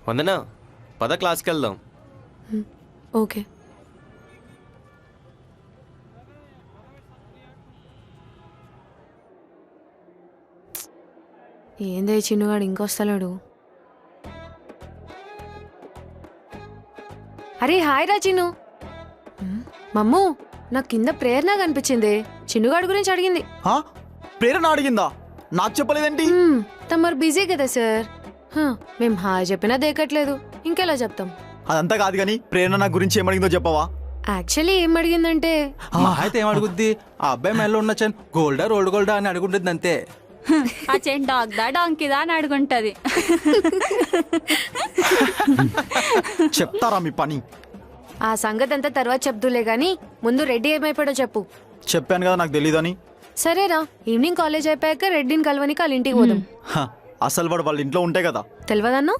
వందనా, పద క్లాస్కి వెళ్దాం. ఓకే. ఏందే చిన్నుగాడు ఇంకొస్తలేడు. అరే హాయ్ రా చిన్ను. మమ్ము నాకు కింద ప్రేరణ కనిపించింది, చిన్నుగాడు గురించి అడిగింది. ప్రేరణ అడిగిందా? నాకు చెప్పలేదేంటి? తమరు బిజీ కదా సార్. మేము హాయ్ చెప్పినా దేకట్లేదు, ఇంకెలా చెప్తాం? అదంతా కాదు కానీ ప్రేరణ నా గురించి ఏమడిగిందో చెప్పవా? యాక్చువల్లీ ఏం అడిగిందంటే, అయితే ఏం అడుగుద్ది? ఆ అబ్బాయి మెల్లో ఉన్న చైన్ గోల్డా రోల్డ్ గోల్డా అని అడుగుంటుంది అంతే. ఆ చైన్ డాగ్దా డాంకిదా అని అడుగుంటది. చెప్తారా మీ పని? ఆ సంగతి అంతా తర్వాత చెప్దులే గాని ముందు రెడ్డి ఏమైపోయాడో చెప్పు. చెప్పాను కదా నాకు తెలీదని. సరేరా, ఈవినింగ్ కాలేజ్ అయిపోయాక రెడ్డిని కలవనికి వాళ్ళ ఇంటికి పోదాం. అసలు వాడు వాళ్ళ ఇంట్లో ఉంటే కదా. తెలియదన్నా?